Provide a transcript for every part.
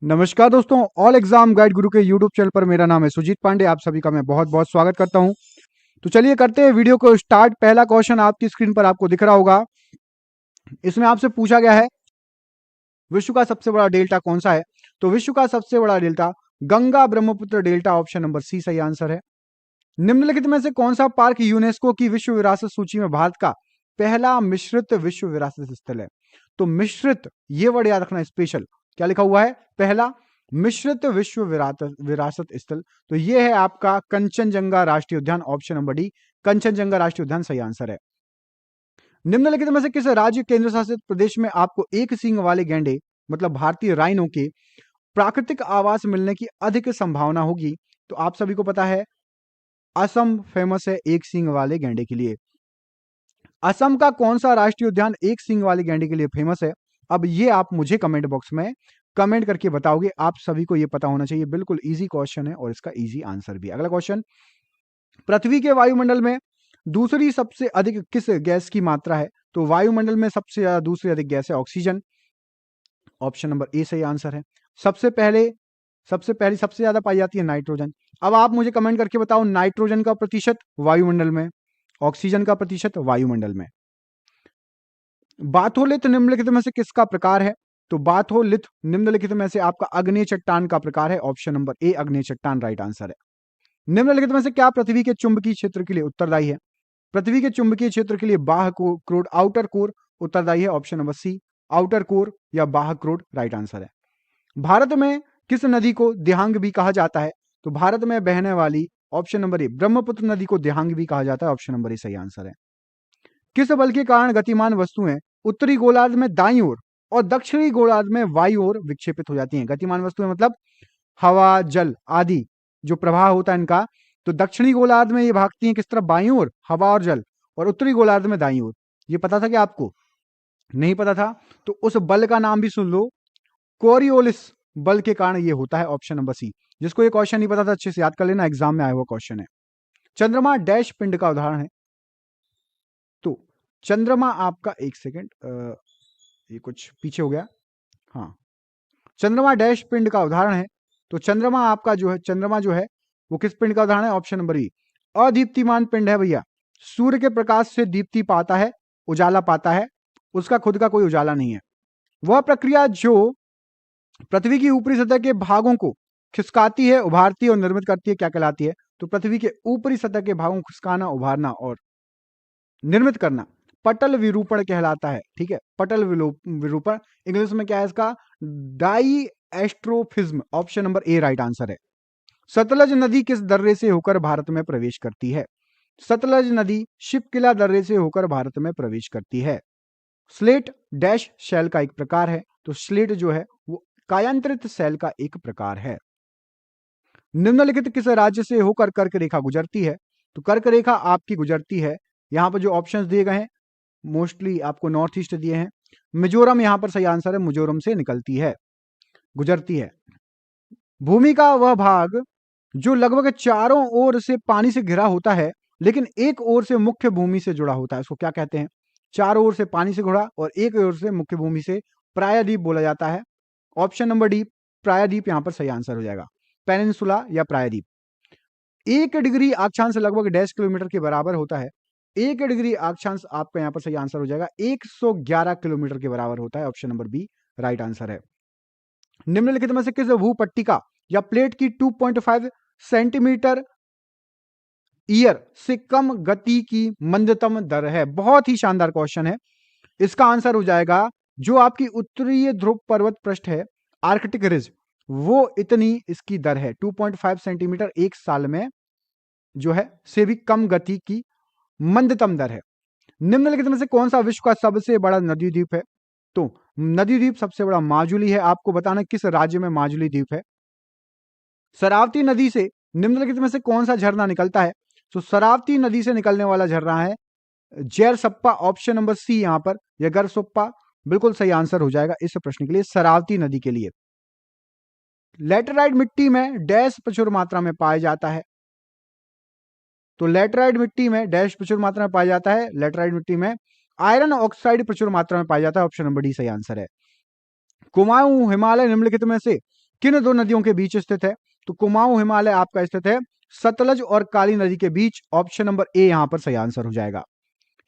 नमस्कार दोस्तों, all exam guide गुरु के यूट्यूब चैनल पर मेरा नाम है सुजीत पांडे। आप सभी का मैं बहुत बहुत स्वागत करता हूं। तो चलिए करते हैं वीडियो को स्टार्ट। पहला क्वेश्चन आपकी स्क्रीन पर आपको दिख रहा होगा। इसमें आपसे पूछा गया है विश्व का सबसे बड़ा डेल्टा कौन सा है। तो विश्व का सबसे बड़ा delta Ganga Brahmaputra delta, option number C सही आंसर है। निम्नलिखित में से कौन सा पार्क यूनेस्को की विश्व विरासत सूची में भारत का पहला मिश्रित विश्व विरासत स्थल है। तो मिश्रित, ये वर्ड याद रखना स्पेशल, क्या लिखा हुआ है, पहला मिश्रित विश्व विरासत स्थल। तो ये है आपका कंचनजंगा राष्ट्रीय उद्यान, ऑप्शन नंबर डी, कंचनजंगा राष्ट्रीय उद्यान सही आंसर है। निम्नलिखित में से किस राज्य केंद्र शासित प्रदेश में आपको एक सींग वाले गैंडे मतलब भारतीय राइनो के प्राकृतिक आवास मिलने की अधिक संभावना होगी। तो आप सभी को पता है असम फेमस है एक सींग वाले गैंडे के लिए। असम का कौन सा राष्ट्रीय उद्यान एक सींग वाले गैंडे के लिए फेमस है। अब ये आप मुझे कमेंट बॉक्स में कमेंट करके बताओगे। आप सभी को ये पता होना चाहिए, बिल्कुल इजी क्वेश्चन है और इसका इजी आंसर भी। अगला क्वेश्चन, पृथ्वी के वायुमंडल में दूसरी सबसे अधिक किस गैस की मात्रा है। तो वायुमंडल में सबसे ज्यादा दूसरी अधिक गैस है ऑक्सीजन, ऑप्शन नंबर ए सही आंसर है। सबसे पहली सबसे ज्यादा पाई जाती है नाइट्रोजन। अब आप मुझे कमेंट करके बताओ नाइट्रोजन का प्रतिशत वायुमंडल में, ऑक्सीजन का प्रतिशत वायुमंडल में। बाथोलिथ निम्नलिखित में से किसका प्रकार है। तो बाथोलिथ निम्नलिखित में से आपका अग्नेय चट्टान का प्रकार है, ऑप्शन नंबर ए अग्नेय चट्टान राइट आंसर है। निम्नलिखित में से क्या पृथ्वी के चुंबकीय क्षेत्र के लिए उत्तरदायी है। पृथ्वी के चुंबकीय क्षेत्र के लिए बाह्य क्रोड आउटर कोर उत्तरदायी है, option number C outer core या बाह्य क्रोड राइट आंसर है। भारत में किस नदी को दिहांग भी कहा जाता है। तो भारत में बहने वाली, ऑप्शन नंबर ए ब्रह्मपुत्र नदी को दिहांग भी कहा जाता है, ऑप्शन नंबर ए सही आंसर है। किस बल के कारण गतिमान वस्तुएं उत्तरी गोलार्ध में दाईं ओर और दक्षिणी गोलार्ध में वायु ओर विक्षेपित हो जाती हैं। गतिमान वस्तुएं मतलब हवा, जल आदि जो प्रवाह होता है इनका। तो दक्षिणी गोलार्ध में ये भागती हैं किस तरफ, बाईं ओर, हवा और जल, और उत्तरी गोलार्ध में दाईं ओर। ये पता था क्या आपको? नहीं पता था तो उस बल का नाम भी सुन लो, कोरियोलिस बल के कारण ये होता है, ऑप्शन नंबर सी। जिसको ये क्वेश्चन नहीं पता था अच्छे से याद कर लेना, एग्जाम में आया हुआ क्वेश्चन है। चंद्रमा डैश पिंड का उदाहरण है। तो चंद्रमा आपका, एक सेकेंड, ये कुछ पीछे हो गया। हाँ, चंद्रमा डैश पिंड का उदाहरण है। तो चंद्रमा आपका जो है, चंद्रमा जो है वो किस पिंड का उदाहरण है, ऑप्शन नंबर बी अदीप्तिमान पिंड है भैया। सूर्य के प्रकाश से दीप्ति पाता है, उजाला पाता है, उसका खुद का कोई उजाला नहीं है। वह प्रक्रिया जो पृथ्वी की ऊपरी सतह के भागों को खिसकाती है, उभारती है और निर्मित करती है, क्या कहलाती है। तो पृथ्वी के ऊपरी सतह के भागों को खिसकाना, उभारना और निर्मित करना पटल विरूपण कहलाता है। ठीक है, पटल विरूपण इंग्लिश में क्या है इसका, diastrophism, option number A right answer है। सतलज नदी किस दर्रे से होकर भारत में प्रवेश करती है। सतलज नदी शिपकिला दर्रे से होकर भारत में प्रवेश करती है। स्लेट डैश शैल का एक प्रकार है। तो स्लेट जो है वो कायांतरित शैल का एक प्रकार है। निम्नलिखित किस राज्य से होकर कर्क रेखा गुजरती है। तो कर्क रेखा आपकी गुजरती है, यहां पर जो ऑप्शंस दिए गए हैं मोस्टली आपको नॉर्थ ईस्ट दिए हैं। मिजोरम यहां पर सही आंसर है, मिजोरम से निकलती है, गुजरती है। भूमि का वह भाग जो लगभग चारों ओर से पानी से घिरा होता है लेकिन एक ओर से मुख्य भूमि से जुड़ा होता है, उसको क्या कहते हैं। चारों ओर से पानी से घिरा और एक ओर से मुख्य भूमि से प्रायद्वीप बोला जाता है, ऑप्शन नंबर डी प्रायद्वीप यहां पर सही आंसर हो जाएगा, पेनिनसुला या प्रायद्वीप। 1 डिग्री अक्षांश लगभग डैश किलोमीटर के बराबर होता है। 1 डिग्री अक्षांश आपका यहां पर सही आंसर हो जाएगा, 111 किलोमीटर के बराबर होता है, option number B right answer है। निम्नलिखित में से किस भूपट्टिका या प्लेट की 2.5 सेंटीमीटर ईयर से कम गति की मंदतम दर है। बहुत ही शानदार क्वेश्चन है। इसका आंसर हो जाएगा जो आपकी उत्तरीय ध्रुव पर्वत पृष्ठ है, आर्कटिक रिज, वो इतनी इसकी दर है 2.5 सेंटीमीटर एक साल में जो है से भी कम गति की मंदतम दर है। निम्नलिखित में से कौन सा विश्व का सबसे बड़ा नदी द्वीप है। तो नदी द्वीप सबसे बड़ा माजुली है। आपको बताना किस राज्य में माजुली द्वीप है। शरावती नदी से निम्नलिखित में से कौन सा झरना निकलता है। तो शरावती नदी से निकलने वाला झरना है जैरसप्पा, ऑप्शन नंबर सी यहां पर, या गरसोप्पा बिल्कुल सही आंसर हो जाएगा इस प्रश्न के लिए, शरावती नदी के लिए। लैटेराइट मिट्टी में डैश प्रचुर मात्रा में पाया जाता है। तो लैटेराइट मिट्टी में डैश प्रचुर मात्रा में पाया जाता है, लैटेराइट मिट्टी में आयरन ऑक्साइड प्रचुर मात्रा में पाया जाता है, ऑप्शन नंबर डी सही आंसर है। कुमाऊं हिमालय निम्नलिखित में से किन दो नदियों के बीच स्थित है? तो कुमाऊं हिमालय आपका स्थित है सतलज और काली नदी के बीच, ऑप्शन नंबर ए यहां पर सही आंसर हो जाएगा।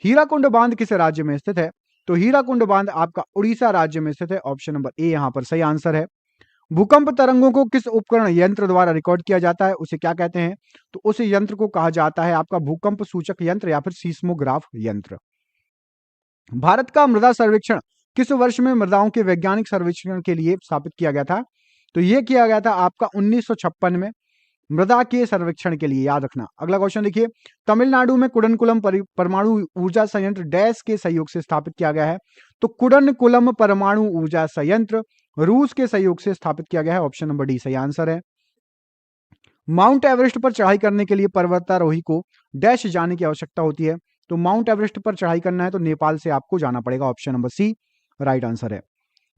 हीराकुंड बांध किस राज्य में स्थित है? तो हीराकुंड बांध आपका उड़ीसा राज्य में स्थित है, ऑप्शन नंबर ए यहां पर सही आंसर है। भूकंप तरंगों को किस उपकरण यंत्र द्वारा रिकॉर्ड किया जाता है, उसे क्या कहते हैं? तो उस यंत्र को कहा जाता है आपका भूकंप सूचक यंत्र या फिर सीस्मोग्राफ यंत्र। भारत का मृदा सर्वेक्षण किस वर्ष में मृदाओं के वैज्ञानिक सर्वेक्षण के लिए स्थापित किया गया था? तो यह किया गया था आपका 1956 में, मृदा के सर्वेक्षण के लिए, याद रखना। अगला क्वेश्चन देखिए, तमिलनाडु में कुडनकुलम परमाणु ऊर्जा संयंत्र डैश के सहयोग से स्थापित किया गया है? तो कुडनकुलम परमाणु ऊर्जा संयंत्र रूस के सहयोग से स्थापित किया गया है, ऑप्शन नंबर डी सही आंसर है। माउंट एवरेस्ट पर चढ़ाई करने के लिए पर्वतारोही को डैश जाने की आवश्यकता होती है? तो माउंट एवरेस्ट पर चढ़ाई करना है तो नेपाल से आपको जाना पड़ेगा, option number C right answer है।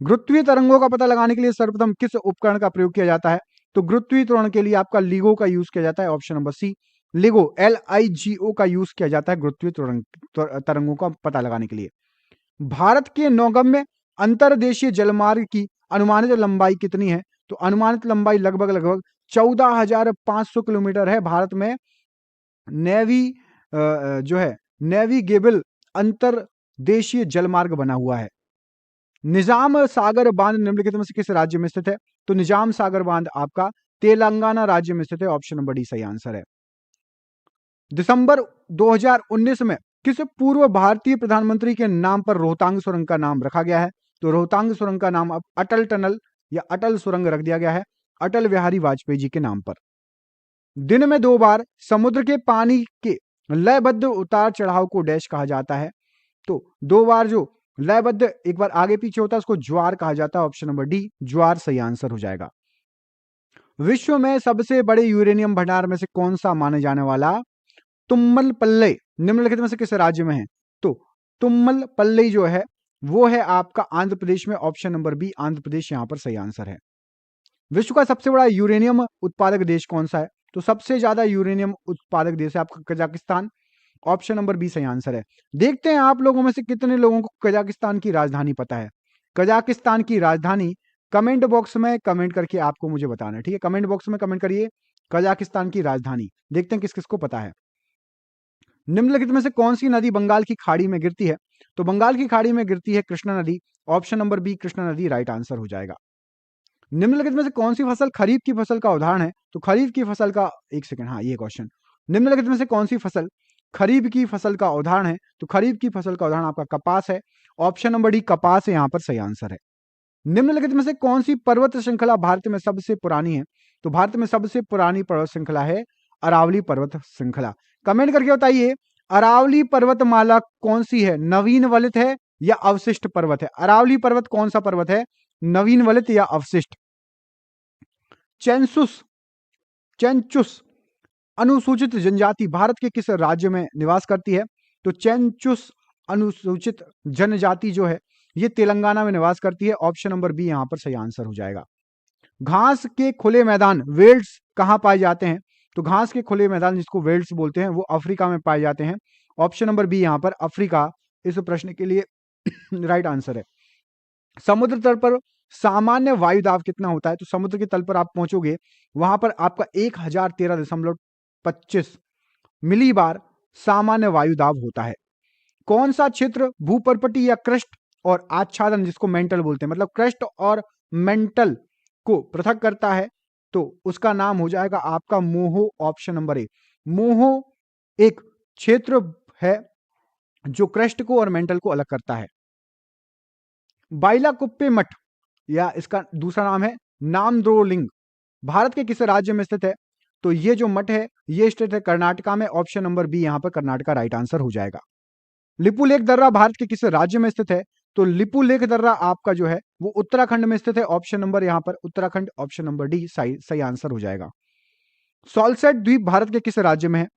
गुरुत्वीय तरंगों का पता लगाने के लिए सर्वप्रथम किस उपकरण का प्रयोग किया जाता है? तो गुरुत्वीय त्वरण के लिए आपका लिगो का यूज किया जाता है, option number C LIGO LIGO का यूज किया जाता है गुरुत्वीय तरंगों का पता लगाने के लिए। भारत के नौगम्य अंतर्देशीय जलमार्ग की अनुमानित लंबाई कितनी है? तो अनुमानित लंबाई लगभग 14,500 किलोमीटर है। भारत में जो है नेविगेबल अंतर्देशीय जलमार्ग बना हुआ है। निजाम सागर बांध निम्नलिखित में से किस राज्य में स्थित है? तो निजाम सागर बांध आपका तेलंगाना राज्य में स्थित है, ऑप्शन नंबर डी सही आंसर है। दिसंबर 2019 में किस पूर्व भारतीय प्रधानमंत्री के नाम पर रोहतांग सुरंग का नाम रखा गया है? तो रोहतांग सुरंग का नाम अब अटल टनल या अटल सुरंग रख दिया गया है, अटल बिहारी वाजपेयी जी के नाम पर। दिन में 2 बार समुद्र के पानी के लयबद्ध उतार चढ़ाव को डैश कहा जाता है? तो 2 बार जो लयबद्ध एक बार आगे पीछे होता है उसको ज्वार कहा जाता है, ऑप्शन नंबर डी ज्वार सही आंसर हो जाएगा। विश्व में सबसे बड़े यूरेनियम भंडार में से कौन सा माने जाने वाला तुम्मलपल्ली निम्नलिखित में से किस राज्य में है? तो तुम्मलपल्ली जो है वो है आपका आंध्र प्रदेश में, option number B Andhra Pradesh यहां पर सही आंसर है। विश्व का सबसे बड़ा यूरेनियम उत्पादक देश कौन सा है? तो सबसे ज्यादा यूरेनियम उत्पादक देश है आपका कजाकिस्तान, ऑप्शन नंबर बी सही आंसर है। देखते हैं आप लोगों में से कितने लोगों को कजाकिस्तान की राजधानी पता है। कजाकिस्तान की राजधानी कमेंट बॉक्स में कमेंट करके आपको मुझे बताना है, ठीक है? कमेंट बॉक्स में कमेंट करिए कजाकिस्तान की राजधानी, देखते हैं किस किस को पता है। निम्नलिखित में से कौन सी नदी बंगाल की खाड़ी में गिरती है? तो बंगाल की खाड़ी में गिरती है कृष्णा नदी, ऑप्शन नंबर बी कृष्णा नदी राइट आंसर हो जाएगा। निम्नलिखित में से कौन सी फसल खरीफ की फसल का उदाहरण है? तो खरीफ की फसल का, एक सेकंड, हाँ ये क्वेश्चन, निम्नलिखित में से कौन सी फसल खरीफ की फसल का उदाहरण है? तो खरीफ की फसल का उदाहरण आपका कपास है, ऑप्शन नंबर डी कपास यहां पर सही आंसर है। निम्नलिखित में से कौन सी पर्वत श्रृंखला भारत में सबसे पुरानी है? तो भारत में सबसे पुरानी पर्वत श्रृंखला है अरावली पर्वत श्रृंखला। कमेंट करके बताइए अरावली पर्वतमाला कौन सी है, नवीन वलित है या अवशिष्ट पर्वत है? अरावली पर्वत कौन सा पर्वत है, नवीन वलित या अवशिष्ट? चेंचुस अनुसूचित जनजाति भारत के किस राज्य में निवास करती है? तो चेंचुस अनुसूचित जनजाति जो है ये तेलंगाना में निवास करती है, ऑप्शन नंबर बी यहां पर सही आंसर हो जाएगा। घास के खुले मैदान वेल्ड्स कहां पाए जाते हैं? तो घास के खुले मैदान जिसको वेल्ड्स बोलते हैं वो अफ्रीका में पाए जाते हैं, ऑप्शन नंबर बी यहां पर अफ्रीका इस प्रश्न के लिए राइट आंसर है। समुद्र तल पर सामान्य वायु दाब कितना होता है? तो समुद्र के तल पर आप पहुंचोगे वहां पर आपका 1013.25 मिलीबार सामान्य वायु दाब होता है। कौन सा क्षेत्र भूपर्पटी या क्रस्ट और आच्छादन जिसको मेंटल बोलते हैं, मतलब क्रस्ट और मेंटल को पृथक करता है? तो उसका नाम हो जाएगा आपका मोहो, ऑप्शन नंबर ए। मोहो एक क्षेत्र है जो क्रस्ट को और मेंटल को अलग करता है। बाइलाकुप्पे मठ या इसका दूसरा नाम है नामद्रोलिंग भारत के किस राज्य में स्थित है? तो ये जो मठ है ये स्थित है कर्नाटका में, ऑप्शन नंबर बी यहां पर कर्नाटका राइट आंसर हो जाएगा। लिपुलेख दर्रा भारत के किस राज्य में स्थित है? तो लिपुलेख दर्रा आपका जो है वो उत्तराखंड में स्थित है, ऑप्शन नंबर यहां पर उत्तराखंड, ऑप्शन नंबर डी सही आंसर हो जाएगा। सॉल्सेट द्वीप भारत के किस राज्य में है?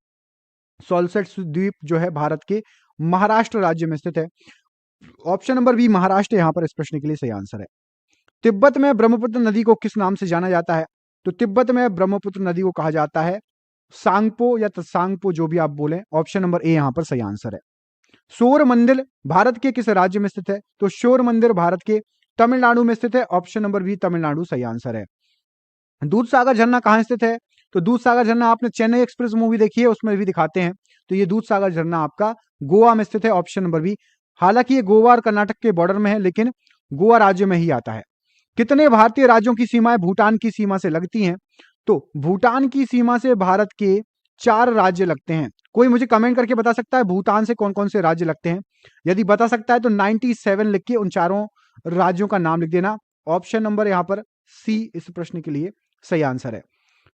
सॉल्सेट द्वीप जो है भारत के महाराष्ट्र राज्य में स्थित है, ऑप्शन नंबर बी महाराष्ट्र यहां पर इस प्रश्न के लिए सही आंसर है। तिब्बत में ब्रह्मपुत्र नदी को किस नाम से जाना जाता है? तो तिब्बत में ब्रह्मपुत्र नदी को कहा जाता है सांगपो या तसांगपो, जो भी आप बोले, ऑप्शन नंबर ए यहां पर सही आंसर है। शोर मंदिर भारत के किस राज्य में स्थित है? तो शोर मंदिर भारत के तमिलनाडु में स्थित है, ऑप्शन नंबर बी तमिलनाडु सही आंसर है। दूध सागर झरना कहाँ स्थित है? तो दूध सागर झरना आपने चेन्नई एक्सप्रेस मूवी देखी है, उसमें भी दिखाते हैं। तो ये दूध सागर झरना आपका गोवा में स्थित है, ऑप्शन नंबर बी। हालांकि ये गोवा और कर्नाटक के बॉर्डर में है, लेकिन गोवा राज्य में ही आता है। कितने भारतीय राज्यों की सीमाएं भूटान की सीमा से लगती हैं? तो भूटान की सीमा से भारत के 4 राज्य लगते हैं। कोई मुझे कमेंट करके बता सकता है भूटान से कौन कौन से राज्य लगते हैं? यदि बता सकता है तो 97 लिख के उन चारों राज्यों का नाम लिख देना। ऑप्शन नंबर यहाँ पर सी इस प्रश्न के लिए सही आंसर है।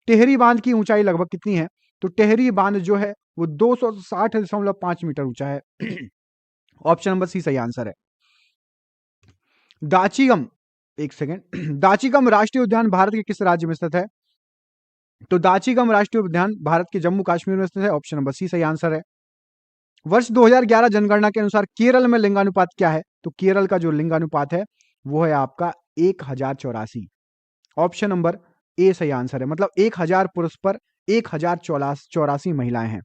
टेहरी बांध की ऊंचाई लगभग कितनी है? तो टेहरी बांध जो है वो 260.5 मीटर ऊंचा है। ऑप्शन नंबर सी सही आंसर है। दाचीगम, एक सेकेंड, दाचीगम राष्ट्रीय उद्यान भारत के किस राज्य में स्थित है? तो दाचीगम राष्ट्रीय उद्यान भारत के जम्मू कश्मीर में स्थित है, ऑप्शन नंबर सी सही आंसर है। वर्ष 2011 जनगणना के अनुसार केरल में लिंगानुपात क्या है? तो केरल का जो लिंगानुपात है वो है आपका 1084। ऑप्शन नंबर ए सही आंसर है, मतलब 1000 पुरुष पर 1084 महिलाएं हैं।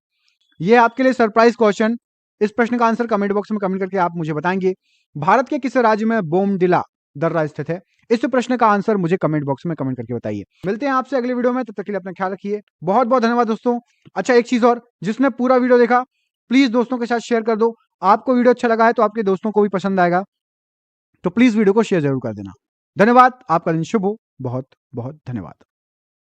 ये आपके लिए सरप्राइज क्वेश्चन। इस प्रश्न का आंसर कमेंट बॉक्स में कमेंट करके आप मुझे बताएंगे। भारत के किस राज्य में बोमडिला दर्रा स्थित है? इस प्रश्न का आंसर मुझे कमेंट बॉक्स में कमेंट करके बताइए। मिलते हैं आपसे अगले वीडियो में, तब तक के लिए अपना ख्याल रखिए। बहुत बहुत धन्यवाद दोस्तों। अच्छा, एक चीज और, जिसने पूरा वीडियो देखा प्लीज दोस्तों के साथ शेयर कर दो। आपको वीडियो अच्छा लगा है तो आपके दोस्तों को भी पसंद आएगा, तो प्लीज वीडियो को शेयर जरूर कर देना। धन्यवाद, आपका दिन शुभ हो। बहुत बहुत धन्यवाद।